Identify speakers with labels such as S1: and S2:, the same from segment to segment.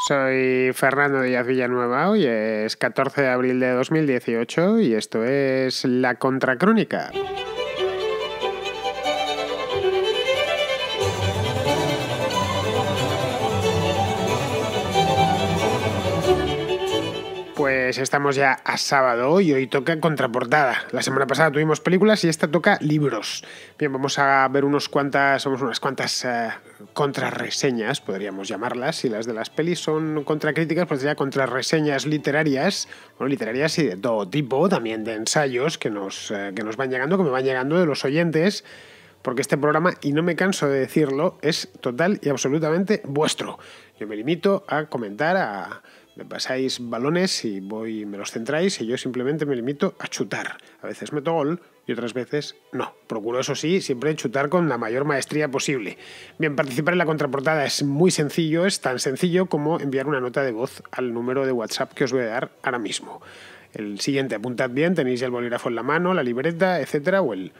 S1: Soy Fernando Díaz Villanueva, hoy es 14 de abril de 2018 y esto es La Contracrónica. Pues estamos ya a sábado y hoy toca contraportada. La semana pasada tuvimos películas y esta toca libros. Bien, vamos a ver unas cuantas contrarreseñas, podríamos llamarlas. Si las de las pelis son contracríticas, pues ya contrarreseñas literarias, bueno, literarias y de todo tipo, también de ensayos que nos van llegando, que me van llegando de los oyentes, porque este programa, y no me canso de decirlo, es total y absolutamente vuestro. Yo me limito a comentar, me pasáis balones y me los centráis y yo simplemente me limito a chutar. A veces meto gol y otras veces no. Procuro, eso sí, siempre chutar con la mayor maestría posible. Bien, participar en la contraportada es muy sencillo, es tan sencillo como enviar una nota de voz al número de WhatsApp que os voy a dar ahora mismo. El siguiente, apuntad bien, tenéis el bolígrafo en la mano, la libreta, etcétera, o el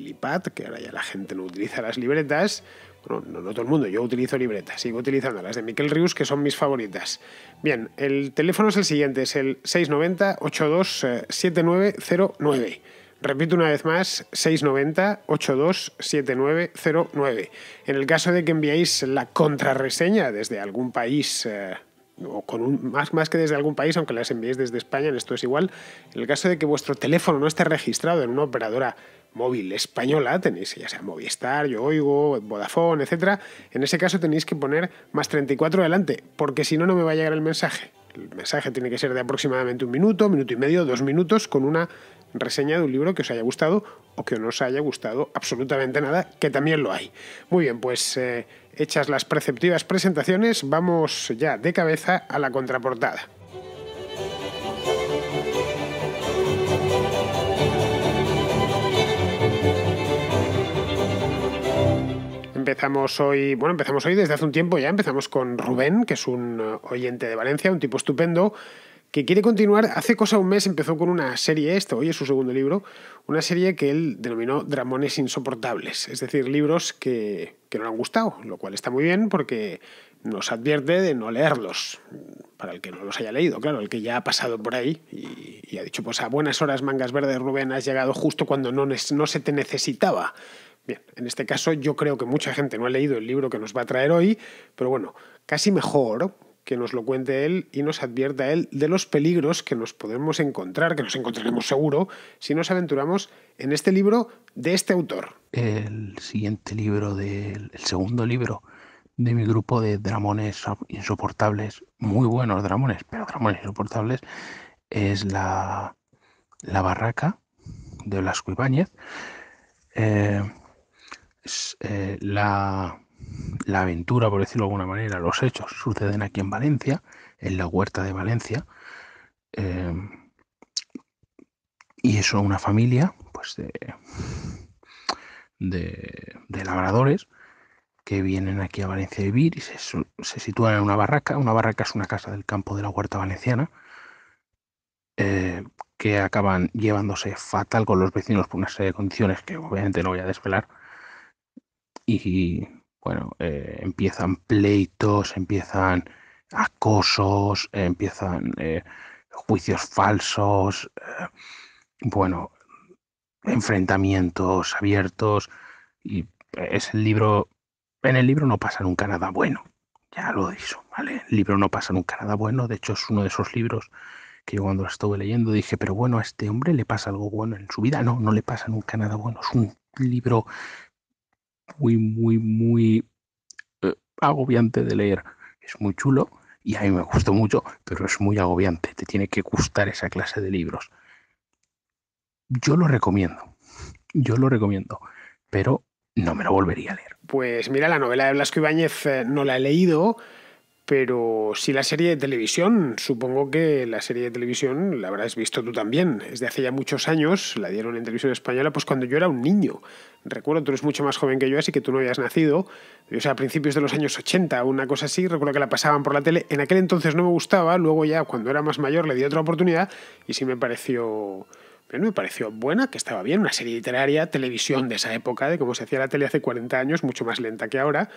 S1: iPad, que ahora ya la gente no utiliza las libretas. Bueno, no todo el mundo, yo utilizo libretas, sigo utilizando las de Miquel Rius, que son mis favoritas. Bien, el teléfono es el siguiente, es el 690-827909. Repito una vez más, 690-827909. En el caso de que enviéis la contrarreseña desde algún país, o más que desde algún país, aunque las enviéis desde España, en esto es igual, en el caso de que vuestro teléfono no esté registrado en una operadora móvil española, tenéis ya sea Movistar, Yoigo, Vodafone, etcétera, en ese caso tenéis que poner más 34 adelante, porque si no, no me va a llegar el mensaje. El mensaje tiene que ser de aproximadamente 1 minuto, 1 minuto y medio, 2 minutos, con una reseña de un libro que os haya gustado o que no os haya gustado absolutamente nada, que también lo hay. Muy bien, pues hechas las preceptivas presentaciones, vamos ya de cabeza a la contraportada. Empezamos hoy desde hace un tiempo ya, empezamos con Rubén, que es un oyente de Valencia, un tipo estupendo, que quiere continuar. Hace cosa un mes empezó con una serie, hoy es su segundo libro, una serie que él denominó Dramones insoportables, es decir, libros que no le han gustado, lo cual está muy bien porque nos advierte de no leerlos, para el que no los haya leído, claro, el que ya ha pasado por ahí y ha dicho, pues a buenas horas, mangas verdes, Rubén, has llegado justo cuando no se te necesitaba. Bien, en este caso yo creo que mucha gente no ha leído el libro que nos va a traer hoy, pero bueno, casi mejor que nos lo cuente él y nos advierta él de los peligros que nos podemos encontrar, que nos encontraremos seguro, si nos aventuramos en este libro de este autor.
S2: El siguiente libro, el segundo libro de mi grupo de Dramones insoportables, muy buenos dramones, pero dramones insoportables, es La Barraca de Blasco Ibáñez. La aventura, por decirlo de alguna manera, los hechos suceden aquí en Valencia, en la huerta de Valencia, y eso una familia pues de labradores que vienen aquí a Valencia a vivir y se sitúan en una barraca. Una barraca es una casa del campo de la huerta valenciana, que acaban llevándose fatal con los vecinos por una serie de condiciones que obviamente no voy a desvelar. Y bueno, empiezan pleitos, empiezan acosos, empiezan juicios falsos, bueno, enfrentamientos abiertos, y es el libro. En el libro no pasa nunca nada bueno, ya lo dicho, ¿vale? El libro no pasa nunca nada bueno. De hecho, es uno de esos libros que yo cuando lo estuve leyendo dije, pero bueno, a este hombre le pasa algo bueno en su vida. No, no le pasa nunca nada bueno. Es un libro muy, muy, muy agobiante de leer. Es muy chulo y a mí me gustó mucho, pero es muy agobiante. Te tiene que gustar esa clase de libros. Yo lo recomiendo, pero no me lo volvería a leer.
S1: Pues mira, la novela de Blasco Ibáñez no la he leído, pero sí la serie de televisión. Supongo que la serie de televisión la habrás visto tú también. Es de hace ya muchos años, la dieron en televisión española, pues cuando yo era un niño. Recuerdo, tú eres mucho más joven que yo, así que tú no habías nacido. O sea, a principios de los años 80, una cosa así. Recuerdo que la pasaban por la tele. En aquel entonces no me gustaba, luego ya cuando era más mayor le di otra oportunidad y sí me pareció buena, que estaba bien, una serie literaria, televisión de esa época, de cómo se hacía la tele hace 40 años, mucho más lenta que ahora,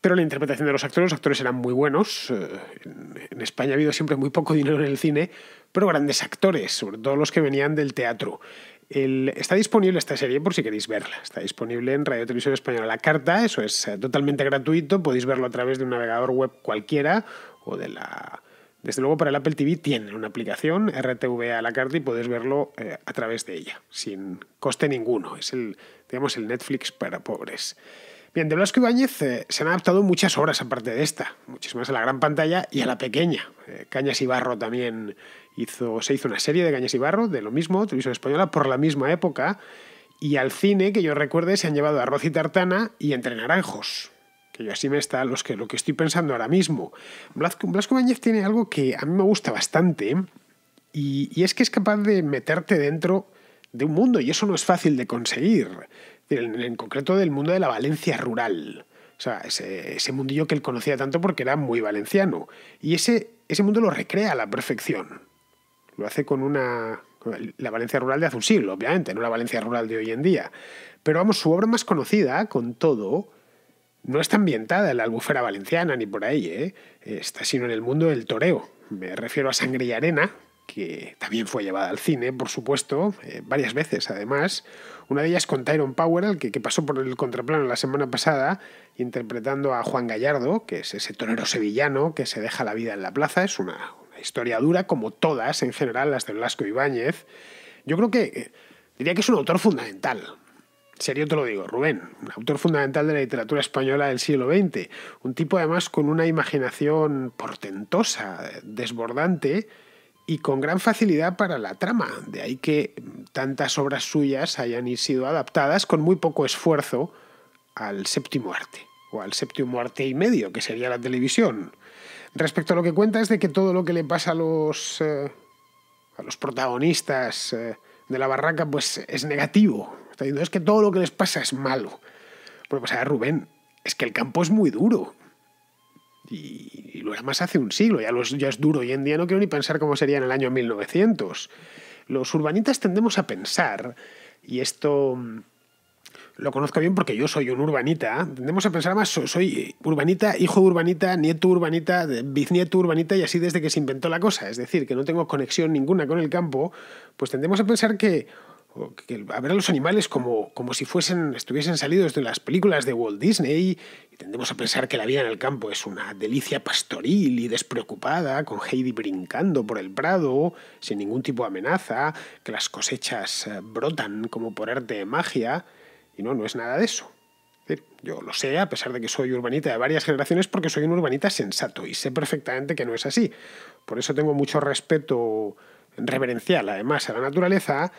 S1: Pero la interpretación de los actores eran muy buenos. En España ha habido siempre muy poco dinero en el cine, pero grandes actores, sobre todo los que venían del teatro. Está disponible esta serie por si queréis verla. Está disponible en Radio Televisión Española La Carta, eso es totalmente gratuito, podéis verlo a través de un navegador web cualquiera o de la... Desde luego para el Apple TV tiene una aplicación, RTVA La Carta, y podéis verlo a través de ella, sin coste ninguno. Es el Netflix para pobres. Bien, de Blasco Ibáñez se han adaptado muchas obras aparte de esta, muchísimas a la gran pantalla y a la pequeña. Cañas y Barro también se hizo una serie de Cañas y Barro, de lo mismo, Televisión Española, por la misma época, y al cine, que yo recuerde, se han llevado Arroz y Tartana y Entre Naranjos, que yo así me está lo que estoy pensando ahora mismo. Blasco Ibáñez tiene algo que a mí me gusta bastante, y es que es capaz de meterte dentro de un mundo, y eso no es fácil de conseguir. En concreto del mundo de la Valencia rural. O sea, ese mundillo que él conocía tanto porque era muy valenciano. Y ese mundo lo recrea a la perfección. Lo hace con la Valencia rural de hace un siglo, obviamente, no la Valencia rural de hoy en día. Pero vamos, su obra más conocida, con todo, no está ambientada en la Albufera valenciana ni por ahí, ¿eh? Está sino en el mundo del toreo. Me refiero a Sangre y Arena, que también fue llevada al cine, por supuesto, varias veces además. Una de ellas con Tyrone Power, que pasó por el contraplano la semana pasada, interpretando a Juan Gallardo, que es ese torero sevillano que se deja la vida en la plaza. Es una historia dura, como todas en general las de Blasco Ibáñez. Yo creo que diría que es un autor fundamental. En serio te lo digo, Rubén, un autor fundamental de la literatura española del siglo XX. Un tipo además con una imaginación portentosa, desbordante, y con gran facilidad para la trama. De ahí que tantas obras suyas hayan sido adaptadas con muy poco esfuerzo al séptimo arte, o al séptimo arte y medio, que sería la televisión. Respecto a lo que cuenta es de que todo lo que le pasa a los protagonistas de la barraca pues es negativo. Está diciendo, es que todo lo que les pasa es malo. Bueno, pues a ver, Rubén, es que el campo es muy duro. Y lo era más hace un siglo, ya es duro hoy en día, no quiero ni pensar cómo sería en el año 1900. Los urbanitas tendemos a pensar, y esto lo conozco bien porque yo soy un urbanita, tendemos a pensar más, soy urbanita, hijo de urbanita, nieto urbanita, bisnieto urbanita, y así desde que se inventó la cosa, es decir, que no tengo conexión ninguna con el campo, pues tendemos a pensar que a ver a los animales como si estuviesen salidos de las películas de Walt Disney, y tendemos a pensar que la vida en el campo es una delicia pastoril y despreocupada, con Heidi brincando por el prado sin ningún tipo de amenaza, que las cosechas brotan como por arte de magia, y no es nada de eso. Es decir, yo lo sé, a pesar de que soy urbanita de varias generaciones, porque soy un urbanita sensato y sé perfectamente que no es así. Por eso tengo mucho respeto reverencial, además, a la naturaleza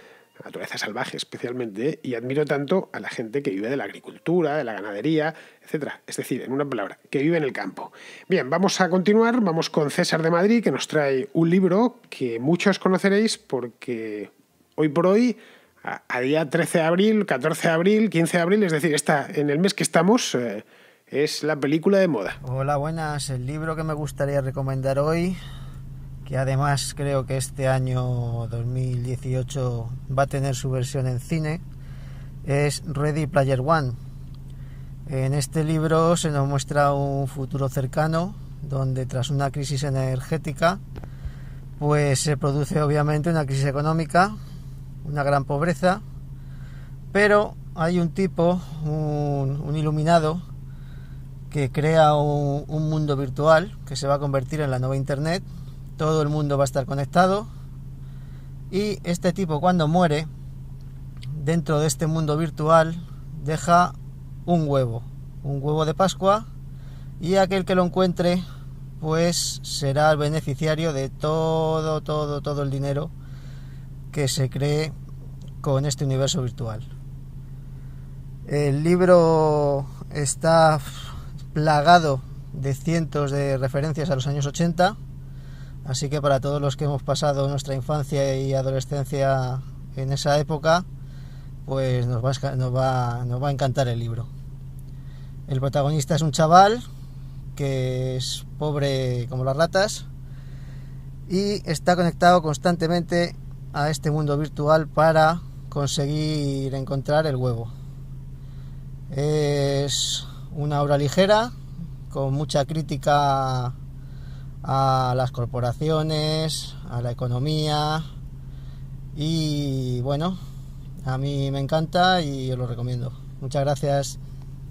S1: salvaje especialmente, y admiro tanto a la gente que vive de la agricultura, de la ganadería, etcétera. Es decir, en una palabra, que vive en el campo. Bien, vamos a continuar, vamos con César de Madrid, que nos trae un libro que muchos conoceréis porque hoy por hoy, a día 13 de abril, 14 de abril, 15 de abril, es decir, en el mes que estamos, es la película de moda.
S3: Hola, buenas. El libro que me gustaría recomendar hoy, que además creo que este año 2018 va a tener su versión en cine, es Ready Player One. En este libro se nos muestra un futuro cercano donde tras una crisis energética pues se produce obviamente una crisis económica, una gran pobreza, pero hay un tipo, un iluminado, que crea un mundo virtual que se va a convertir en la nueva internet. Todo el mundo va a estar conectado, y este tipo, cuando muere, dentro de este mundo virtual deja un huevo de Pascua, y aquel que lo encuentre pues será el beneficiario de todo el dinero que se cree con este universo virtual. El libro está plagado de cientos de referencias a los años 80, así que para todos los que hemos pasado nuestra infancia y adolescencia en esa época, pues nos va a encantar el libro. El protagonista es un chaval que es pobre como las ratas y está conectado constantemente a este mundo virtual para conseguir encontrar el huevo. Es una obra ligera, con mucha crítica a las corporaciones, a la economía, y bueno, a mí me encanta y os lo recomiendo. Muchas gracias.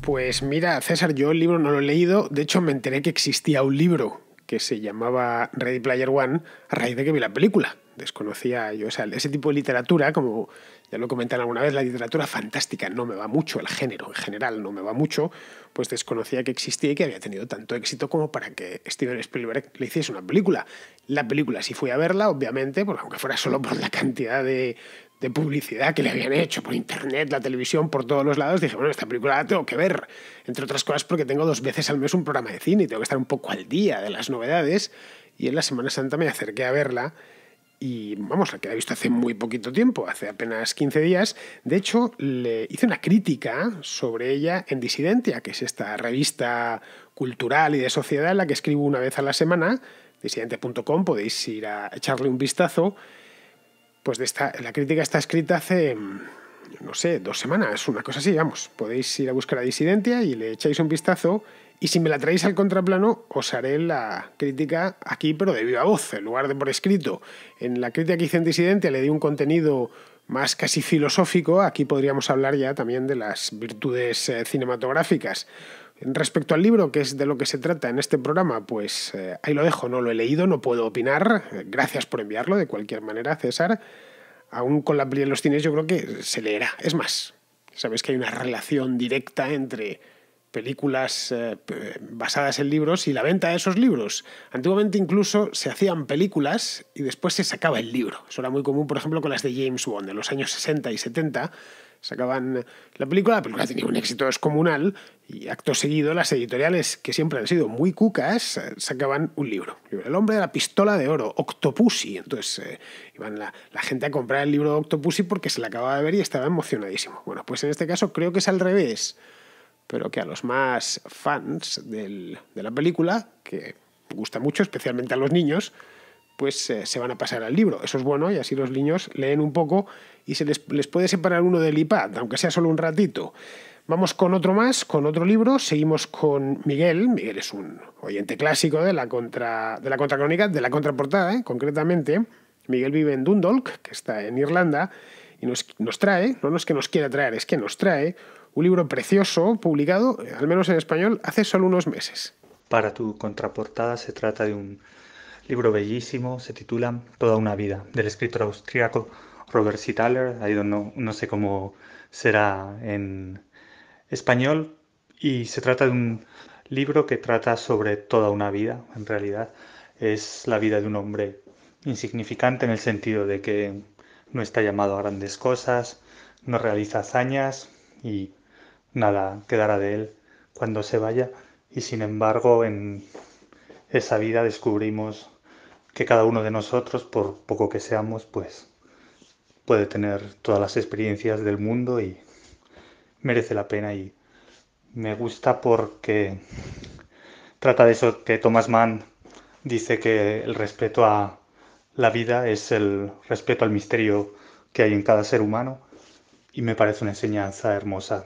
S1: Pues mira, César, yo el libro no lo he leído. De hecho, me enteré que existía un libro que se llamaba Ready Player One a raíz de que vi la película. Desconocía yo, o sea, ese tipo de literatura, como ya lo comenté alguna vez, la literatura fantástica no me va mucho, el género en general no me va mucho, pues desconocía que existía y que había tenido tanto éxito como para que Steven Spielberg le hiciese una película. La película sí fui a verla, obviamente, porque aunque fuera solo por la cantidad de publicidad que le habían hecho por internet, la televisión, por todos los lados, dije, bueno, esta película la tengo que ver, entre otras cosas porque tengo 2 veces al mes un programa de cine y tengo que estar un poco al día de las novedades, y en la Semana Santa me acerqué a verla. Y vamos, la que la he visto hace muy poquito tiempo, hace apenas 15 días. De hecho, le hice una crítica sobre ella en Disidentia, que es esta revista cultural y de sociedad en la que escribo una vez a la semana, disidentia.com, podéis ir a echarle un vistazo. Pues la crítica está escrita hace, no sé, 2 semanas, una cosa así, vamos. Podéis ir a buscar a Disidentia y le echáis un vistazo. Y si me la traéis al contraplano, os haré la crítica aquí, pero de viva voz, en lugar de por escrito. En la crítica que hice en Disidentia le di un contenido más casi filosófico. Aquí podríamos hablar ya también de las virtudes cinematográficas. Respecto al libro, que es de lo que se trata en este programa, pues ahí lo dejo, no lo he leído, no puedo opinar. Gracias por enviarlo, de cualquier manera, César. Aún con la peli en los cines yo creo que se leerá. Es más, sabéis que hay una relación directa entre películas basadas en libros y la venta de esos libros. Antiguamente incluso se hacían películas y después se sacaba el libro. Eso era muy común, por ejemplo, con las de James Bond. En los años 60 y 70 sacaban la película tenía un éxito descomunal y acto seguido las editoriales, que siempre han sido muy cucas, sacaban un libro. El hombre de la pistola de oro, Octopussy. Entonces iban la gente a comprar el libro de Octopussy porque se la acababa de ver y estaba emocionadísimo. Bueno, pues en este caso creo que es al revés, pero que a los más fans de la película, que gusta mucho, especialmente a los niños, pues se van a pasar al libro. Eso es bueno y así los niños leen un poco y les puede separar uno del iPad, aunque sea solo un ratito. Vamos con otro más, con otro libro. Seguimos con Miguel. Miguel es un oyente clásico de la contracrónica, de la contraportada, concretamente. Miguel vive en Dundalk, que está en Irlanda, y nos trae, no es que nos quiera traer, es que nos trae un libro precioso, publicado, al menos en español, hace solo unos meses.
S4: Para tu contraportada se trata de un libro bellísimo, se titula Toda una vida, del escritor austríaco Robert C. Thaler. Ahí no sé cómo será en español, y se trata de un libro que trata sobre toda una vida. En realidad es la vida de un hombre insignificante, en el sentido de que no está llamado a grandes cosas, no realiza hazañas y nada quedará de él cuando se vaya. Y sin embargo, en esa vida descubrimos que cada uno de nosotros, por poco que seamos, pues puede tener todas las experiencias del mundo y merece la pena. Y me gusta porque trata de eso que Thomas Mann dice, que el respeto a la vida es el respeto al misterio que hay en cada ser humano, y me parece una enseñanza hermosa.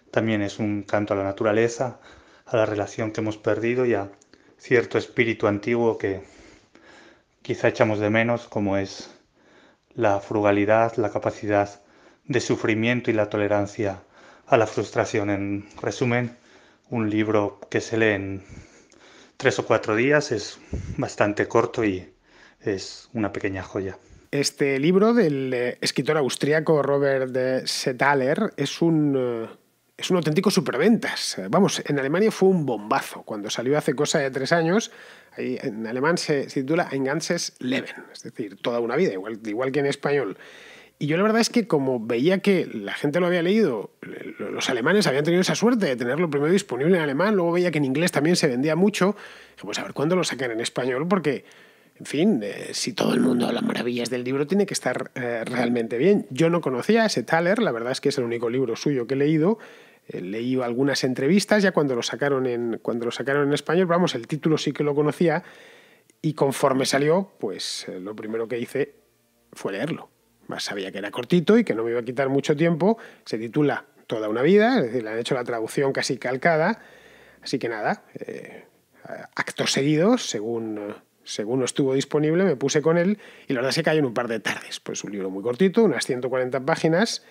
S4: También es un canto a la naturaleza, a la relación que hemos perdido y a cierto espíritu antiguo que quizá echamos de menos, como es la frugalidad, la capacidad de sufrimiento y la tolerancia a la frustración. En resumen, un libro que se lee en 3 o 4 días, es bastante corto y es una pequeña joya.
S1: Este libro del escritor austríaco Robert C. Thaler es un auténtico superventas. Vamos, en Alemania fue un bombazo. Cuando salió hace cosa de 3 años, ahí en alemán se titula Ein ganzes Leben, es decir, toda una vida, igual que en español. Y yo la verdad es que como veía que la gente lo había leído, los alemanes habían tenido esa suerte de tenerlo primero disponible en alemán, luego veía que en inglés también se vendía mucho, dije, pues a ver cuándo lo sacan en español, porque, en fin, si todo el mundo habla maravillas del libro, tiene que estar realmente bien. Yo no conocía a ese Thaler, la verdad es que es el único libro suyo que he leído. Leí algunas entrevistas ya cuando lo sacaron en español, pero vamos, el título sí que lo conocía, y conforme salió, pues lo primero que hice fue leerlo. Más sabía que era cortito y que no me iba a quitar mucho tiempo. Se titula Toda una vida, es decir, le han hecho la traducción casi calcada. Así que nada, acto seguido, según estuvo disponible, me puse con él y la verdad es que cayó en un par de tardes. Pues un libro muy cortito, unas 140 páginas,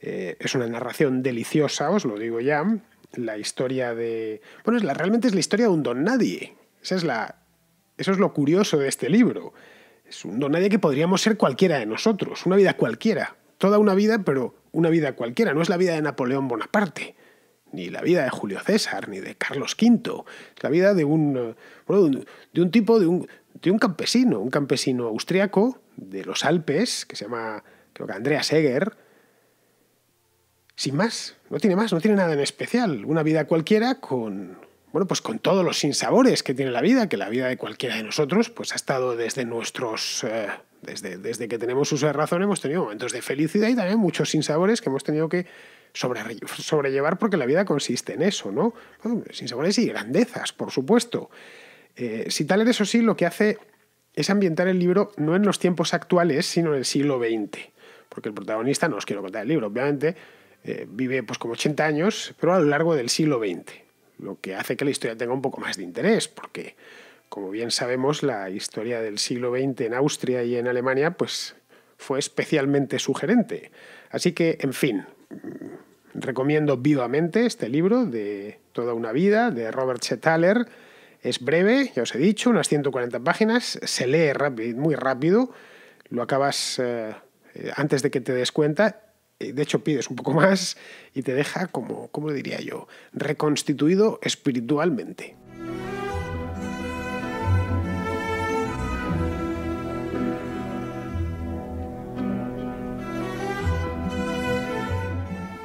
S1: es una narración deliciosa, os lo digo ya. La historia de... Bueno, realmente es la historia de un don nadie. Eso es lo curioso de este libro. Es un don nadie que podríamos ser cualquiera de nosotros, una vida cualquiera. Toda una vida, pero una vida cualquiera. No es la vida de Napoleón Bonaparte, ni la vida de Julio César, ni de Carlos V. Es la vida de un tipo, de un campesino austriaco de los Alpes, que se llama, creo que Andreas Eger. Sin más, no tiene nada en especial. Una vida cualquiera con todos los sinsabores que tiene la vida, que la vida de cualquiera de nosotros pues ha estado desde desde que tenemos uso de razón, hemos tenido momentos de felicidad y también muchos sinsabores que hemos tenido que sobrellevar, porque la vida consiste en eso, ¿no? Bueno, sinsabores y grandezas, por supuesto. Sittler, eso sí, lo que hace es ambientar el libro no en los tiempos actuales, sino en el siglo XX, porque el protagonista, no os quiero contar el libro, obviamente, vive pues como 80 años, pero a lo largo del siglo XX, lo que hace que la historia tenga un poco más de interés, porque, como bien sabemos, la historia del siglo XX en Austria y en Alemania pues fue especialmente sugerente. Así que, en fin, recomiendo vivamente este libro de Toda una vida, de Robert Sittler. Es breve, ya os he dicho, unas 140 páginas, se lee muy rápido, lo acabas antes de que te des cuenta. De hecho, pides un poco más y te deja, como diría yo, reconstituido espiritualmente.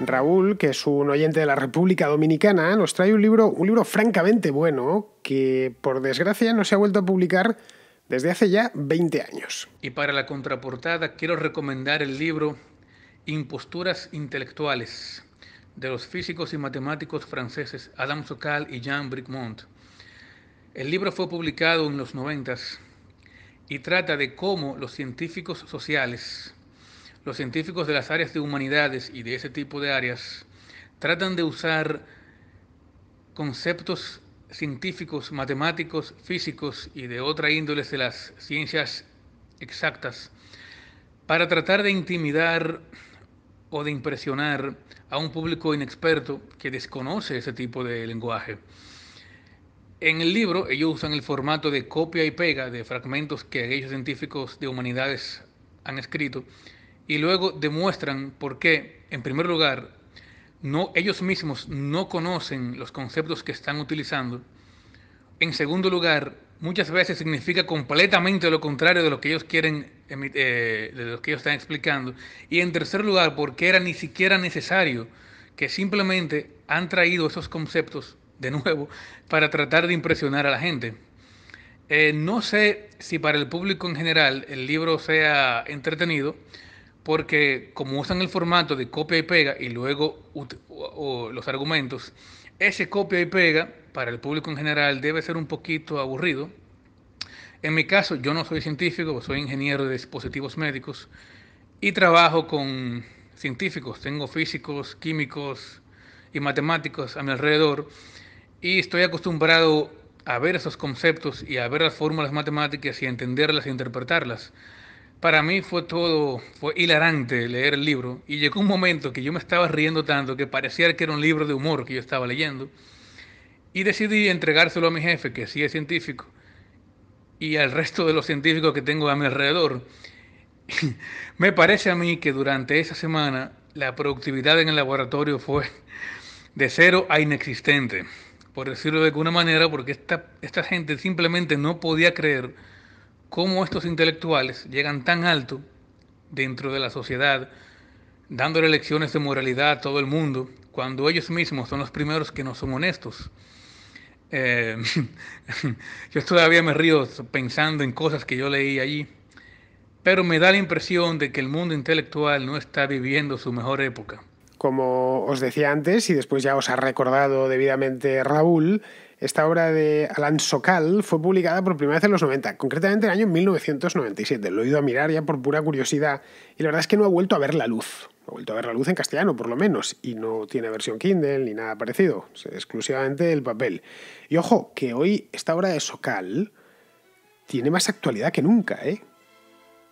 S1: Raúl, que es un oyente de la República Dominicana, nos trae un libro francamente bueno que, por desgracia, no se ha vuelto a publicar desde hace ya 20 años.
S5: Y para la contraportada quiero recomendar el libro Imposturas intelectuales, de los físicos y matemáticos franceses Adam Sokal y Jean Bricmont. El libro fue publicado en los 90 y trata de cómo los científicos sociales, los científicos de las áreas de humanidades y de ese tipo de áreas, tratan de usar conceptos científicos, matemáticos, físicos y de otra índole de las ciencias exactas para tratar de intimidar o de impresionar a un público inexperto que desconoce ese tipo de lenguaje. En el libro ellos usan el formato de copia y pega de fragmentos que aquellos científicos de humanidades han escrito y luego demuestran por qué, en primer lugar, ellos mismos no conocen los conceptos que están utilizando. En segundo lugar, muchas veces significa completamente lo contrario de lo que ellos quieren, de lo que ellos están explicando. Y en tercer lugar, porque era ni siquiera necesario, que simplemente han traído esos conceptos de nuevo para tratar de impresionar a la gente. No sé si para el público en general el libro sea entretenido, porque como usan el formato de copia y pega y luego los argumentos, ese copia y pega para el público en general debe ser un poquito aburrido. En mi caso, yo no soy científico, soy ingeniero de dispositivos médicos y trabajo con científicos. Tengo físicos, químicos y matemáticos a mi alrededor y estoy acostumbrado a ver esos conceptos y a ver las fórmulas matemáticas y a entenderlas e interpretarlas. Para mí fue hilarante leer el libro y llegó un momento que yo me estaba riendo tanto que parecía que era un libro de humor que yo estaba leyendo y decidí entregárselo a mi jefe, que sí es científico, y al resto de los científicos que tengo a mi alrededor. Me parece a mí que durante esa semana la productividad en el laboratorio fue de 0 a inexistente, por decirlo de alguna manera, porque esta gente simplemente no podía creer cómo estos intelectuales llegan tan alto dentro de la sociedad, dándole lecciones de moralidad a todo el mundo, cuando ellos mismos son los primeros que no son honestos. Yo todavía me río pensando en cosas que yo leí allí, pero me da la impresión de que el mundo intelectual no está viviendo su mejor época.
S1: Como os decía antes, y después ya os ha recordado debidamente Raúl, esta obra de Alain Sokal fue publicada por primera vez en los 90, concretamente en el año 1997. Lo he ido a mirar ya por pura curiosidad y la verdad es que no ha vuelto a ver la luz. Ha vuelto a ver la luz en castellano, por lo menos, y no tiene versión Kindle ni nada parecido, es exclusivamente el papel. Y ojo, que hoy esta obra de Sokal tiene más actualidad que nunca,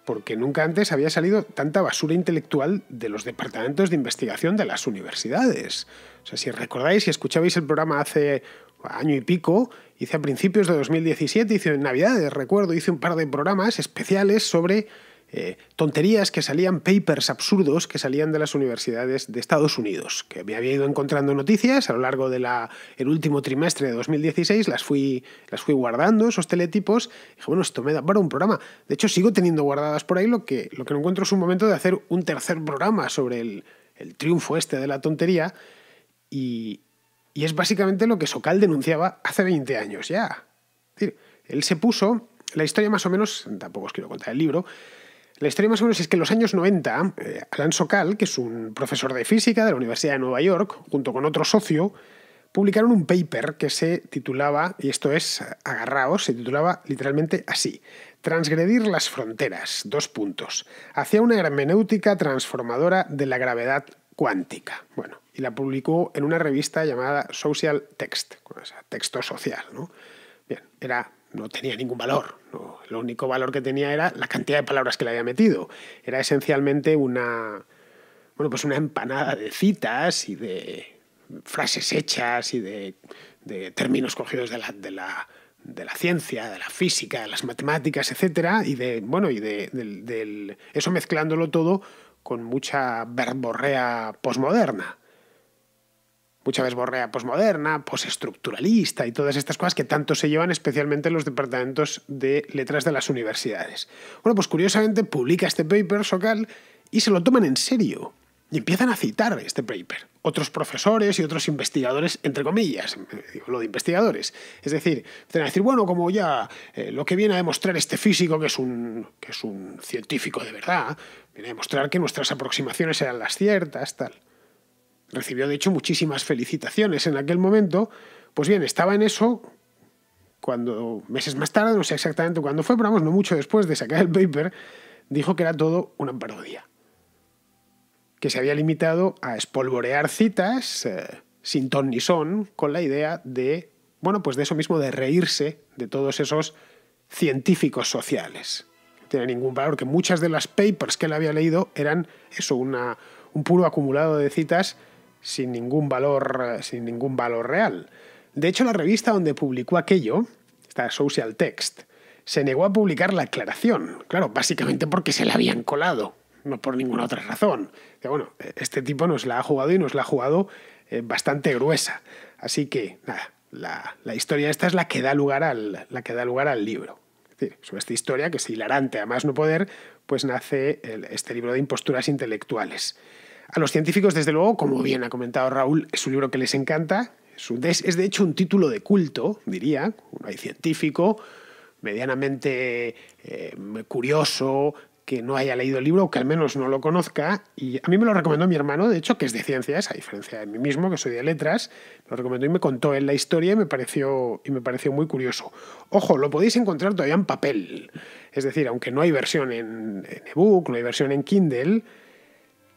S1: porque nunca antes había salido tanta basura intelectual de los departamentos de investigación de las universidades. O sea, si recordáis, si escuchabais el programa hace año y pico, hice a principios de 2017, hice en Navidades, recuerdo, hice un par de programas especiales sobre tonterías que salían, papers absurdos que salían de las universidades de Estados Unidos, que me había ido encontrando noticias a lo largo del último trimestre de 2016, las fui guardando, esos teletipos, y dije, bueno, esto me da para un programa. De hecho, sigo teniendo guardadas por ahí, lo que no encuentro es un momento de hacer un tercer programa sobre el triunfo de la tontería, y es básicamente lo que Sokal denunciaba hace 20 años ya. Es decir, él se puso, la historia más o menos, tampoco os quiero contar el libro, la historia más o menos es que en los años 90, Alan Sokal, que es un profesor de física de la Universidad de Nueva York, junto con otro socio, publicaron un paper que se titulaba, y esto es, agarraos, se titulaba literalmente así: Transgredir las fronteras, hacia una hermenéutica transformadora de la gravedad cuántica. Bueno, y la publicó en una revista llamada Social Text, o sea, texto social, ¿no? Bien, no tenía ningún valor, ¿no? Lo único valor que tenía era la cantidad de palabras que le había metido. Era esencialmente una empanada de citas y de frases hechas y de términos cogidos de la ciencia, de la física, de las matemáticas, etcétera, y eso mezclándolo todo con mucha verborrea posmoderna. Mucha verborrea posmoderna, postestructuralista y todas estas cosas que tanto se llevan especialmente en los departamentos de letras de las universidades. Bueno, pues curiosamente publica este paper Sokal y se lo toman en serio y empiezan a citar este paper. Otros profesores y otros investigadores, entre comillas, digo lo de investigadores. Es decir, empiezan a decir, bueno, como ya lo que viene a demostrar este físico, que es un científico de verdad, viene a demostrar que nuestras aproximaciones eran las ciertas, tal. Recibió, de hecho, muchísimas felicitaciones en aquel momento. Pues bien, estaba en eso cuando, meses más tarde, no sé exactamente cuándo fue, pero vamos, no mucho después de sacar el paper, dijo que era todo una parodia. Que se había limitado a espolvorear citas sin ton ni son, con la idea de, bueno, pues de eso mismo, de reírse de todos esos científicos sociales. No tiene ningún valor, que muchas de las papers que él había leído eran eso, un puro acumulado de citas sin ningún valor real. De hecho, la revista donde publicó aquello, esta Social Text, se negó a publicar la aclaración. Claro, básicamente porque se la habían colado, no por ninguna otra razón. Bueno, este tipo nos la ha jugado y nos la ha jugado bastante gruesa. Así que, nada, la historia esta es la que da lugar al libro. Es decir, sobre esta historia, que es hilarante a más no poder, pues nace este libro de imposturas intelectuales. A los científicos, desde luego, como bien ha comentado Raúl, es un libro que les encanta. Es de hecho un título de culto, diría. No hay científico medianamente curioso que no haya leído el libro o que al menos no lo conozca. Y a mí me lo recomendó mi hermano, de hecho, que es de ciencias, a diferencia de mí mismo, que soy de letras. Me lo recomendó y me contó él la historia y me pareció muy curioso. Ojo, lo podéis encontrar todavía en papel. Es decir, aunque no hay versión en ebook, no hay versión en Kindle,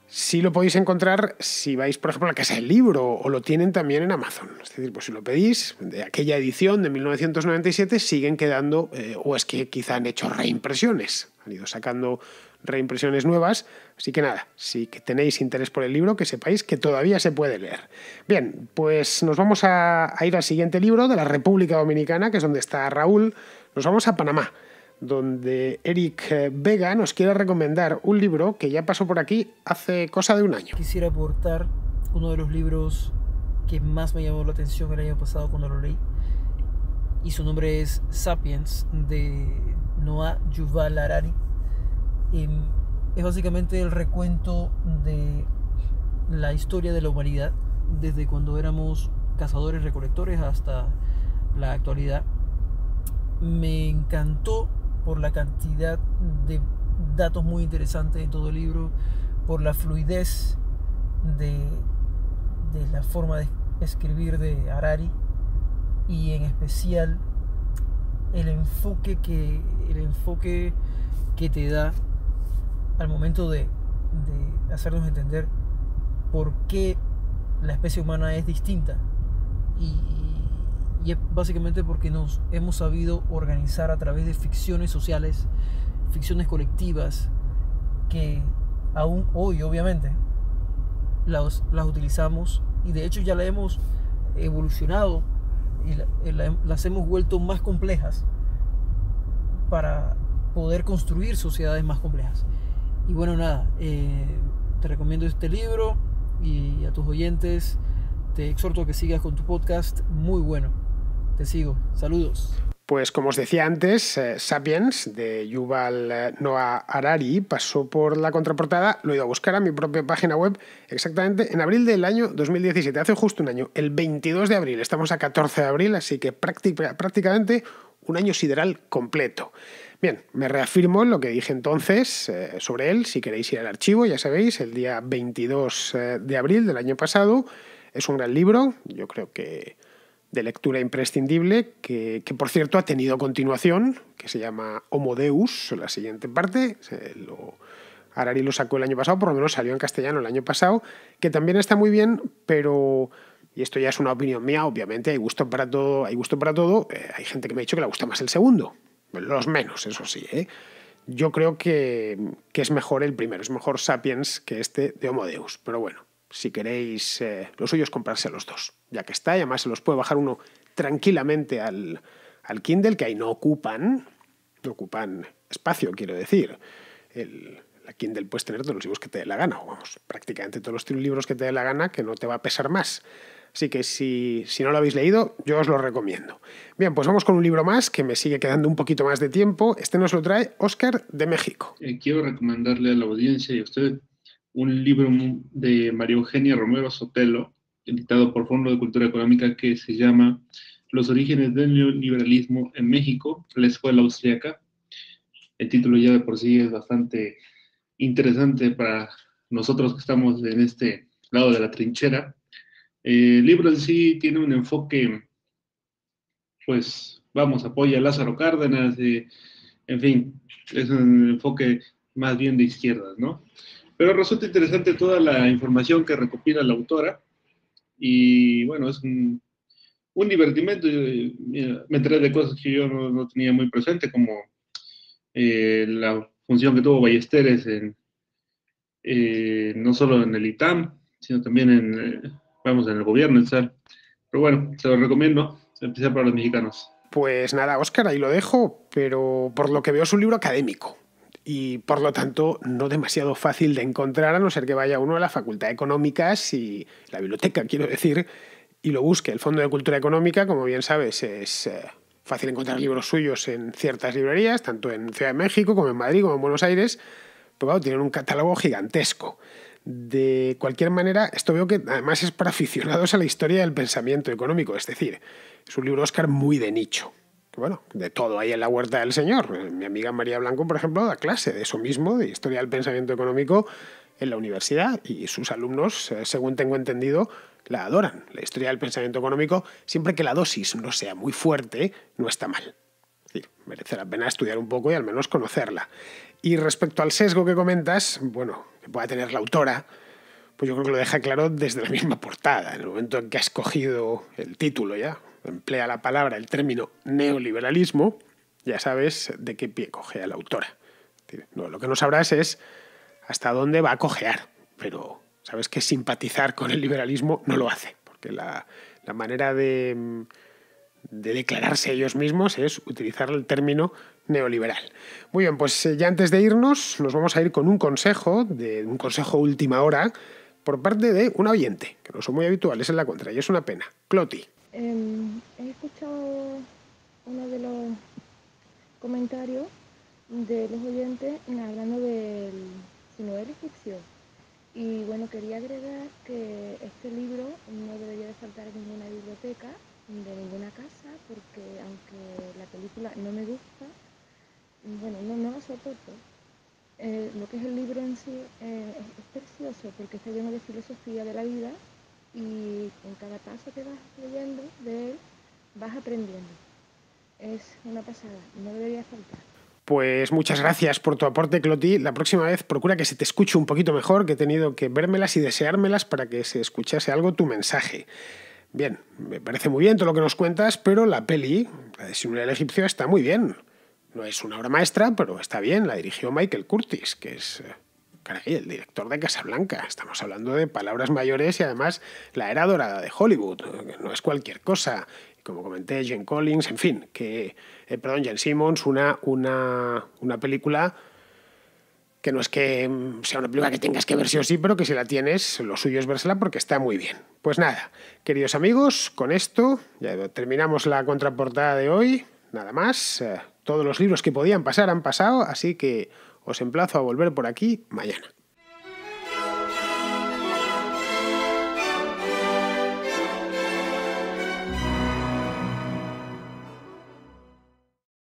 S1: sí lo podéis encontrar si vais, por ejemplo, a la Casa del Libro, o lo tienen también en Amazon. Es decir, pues si lo pedís, de aquella edición de 1997 siguen quedando, o es que quizá han hecho reimpresiones, han ido sacando reimpresiones nuevas. Así que nada, si tenéis interés por el libro, que sepáis que todavía se puede leer. Bien, pues nos vamos a ir al siguiente libro, de la República Dominicana, que es donde está Raúl. Nos vamos a Panamá, donde Eric Vega nos quiere recomendar un libro que ya pasó por aquí hace cosa de un año.
S6: Quisiera aportar uno de los libros que más me llamó la atención el año pasado cuando lo leí, y su nombre es Sapiens, de Noah Yuval Harari. Es básicamente el recuento de la historia de la humanidad desde cuando éramos cazadores recolectores hasta la actualidad. Me encantó por la cantidad de datos muy interesantes en todo el libro, por la fluidez de la forma de escribir de Harari, y en especial el enfoque que te da al momento de de hacernos entender por qué la especie humana es distinta. Y es básicamente porque nos hemos sabido organizar a través de ficciones sociales, ficciones colectivas, que aún hoy obviamente las utilizamos, y de hecho ya las hemos evolucionado y las hemos vuelto más complejas para poder construir sociedades más complejas. Y bueno, nada, te recomiendo este libro, y a tus oyentes te exhorto a que sigas con tu podcast, muy bueno. Te sigo, saludos.
S1: Pues como os decía antes, Sapiens, de Yuval Noah Harari, pasó por la contraportada, lo he ido a buscar a mi propia página web, exactamente en abril del año 2017, hace justo un año, el 22 de abril, estamos a 14 de abril, así que prácticamente un año sideral completo. Bien, me reafirmo en lo que dije entonces sobre él. Si queréis ir al archivo, ya sabéis, el día 22 de abril del año pasado. Es un gran libro, yo creo que de lectura imprescindible, que por cierto ha tenido continuación, que se llama Homo Deus, la siguiente parte. Harari lo sacó el año pasado, por lo menos salió en castellano el año pasado, que también está muy bien, pero, y esto ya es una opinión mía, obviamente hay gusto para todo, hay gente que me ha dicho que le gusta más el segundo. Los menos, eso sí, ¿eh? Yo creo que es mejor el primero, es mejor Sapiens que este de Homo Deus. Pero bueno, si queréis, lo suyo es comprarse los dos, ya que está, y además se los puede bajar uno tranquilamente al Kindle, que ahí no ocupan espacio, quiero decir. La Kindle puedes tener todos los libros que te dé la gana, o vamos, prácticamente todos los libros que te dé la gana, que no te va a pesar más. Así que si no lo habéis leído, yo os lo recomiendo. Bien, pues vamos con un libro más que me sigue quedando un poquito más de tiempo. Este nos lo trae Óscar de México.
S7: Quiero recomendarle a la audiencia y a usted un libro de María Eugenia Romero Sotelo, editado por Fondo de Cultura Económica, que se llama Los orígenes del neoliberalismo en México, la escuela austríaca. El título ya de por sí es bastante interesante para nosotros que estamos en este lado de la trinchera. El libro en sí tiene un enfoque, pues, apoya a Lázaro Cárdenas, en fin, es un enfoque más bien de izquierdas, ¿no? Pero resulta interesante toda la información que recopila la autora, y bueno, es un divertimento. Me enteré de cosas que yo no tenía muy presente, como la función que tuvo Ballesteres no solo en el ITAM, sino también en el gobierno y tal. Pero bueno, se lo recomiendo, especial para los mexicanos.
S1: Pues nada, Óscar, ahí lo dejo, pero por lo que veo es un libro académico y por lo tanto no demasiado fácil de encontrar, a no ser que vaya uno a la Facultad de Económicas y la biblioteca, quiero decir, y lo busque. El Fondo de Cultura Económica, como bien sabes, es fácil encontrar libros suyos en ciertas librerías, tanto en Ciudad de México como en Madrid como en Buenos Aires, pero claro, tienen un catálogo gigantesco. De cualquier manera, esto veo que además es para aficionados a la historia del pensamiento económico, es decir, es un libro, Óscar, muy de nicho. Bueno, de todo hay en la huerta del señor. Mi amiga María Blanco, por ejemplo, da clase de eso mismo, de historia del pensamiento económico en la universidad, y sus alumnos, según tengo entendido, la adoran. La historia del pensamiento económico, siempre que la dosis no sea muy fuerte, no está mal. Es decir, merece la pena estudiar un poco y al menos conocerla. Y respecto al sesgo que comentas, bueno, que pueda tener la autora, pues yo creo que lo deja claro desde la misma portada. En el momento en que ha escogido el título, ya emplea la palabra, el término neoliberalismo, ya sabes de qué pie cojea la autora. Es decir, no, lo que no sabrás es hasta dónde va a cojear, pero sabes que simpatizar con el liberalismo no lo hace, porque la manera de declararse ellos mismos es utilizar el término neoliberal. Muy bien, pues ya antes de irnos nos vamos a ir con un consejo última hora por parte de un oyente, que no son muy habituales en la contra, y es una pena. Cloti.
S8: He escuchado uno de los comentarios de los oyentes hablando del cine de ficción. Y bueno, quería agregar que este libro no debería de faltar en ninguna biblioteca, de ninguna casa, porque aunque la película no me gusta, bueno, no la soporto. Lo que es el libro en sí es precioso porque está lleno de filosofía de la vida, y en cada paso que vas leyendo de él vas aprendiendo. Es una pasada, no debería faltar.
S1: Pues muchas gracias por tu aporte, Cloti. La próxima vez procura que se te escuche un poquito mejor, que he tenido que vérmelas y deseármelas para que se escuchase algo tu mensaje. Bien, me parece muy bien todo lo que nos cuentas, pero la peli, la de Sinuel el egipcio, está muy bien. No es una obra maestra, pero está bien. La dirigió Michael Curtis, que es, caray, el director de Casablanca. Estamos hablando de palabras mayores y además la era dorada de Hollywood, que no es cualquier cosa. Como comenté, Jane Collins, en fin, Jane Simmons, una película que no es que sea una película que tengas que ver sí o sí, pero que si la tienes, lo suyo es vérsela porque está muy bien. Pues nada, queridos amigos, con esto ya terminamos la contraportada de hoy. Nada más, todos los libros que podían pasar han pasado, así que os emplazo a volver por aquí mañana.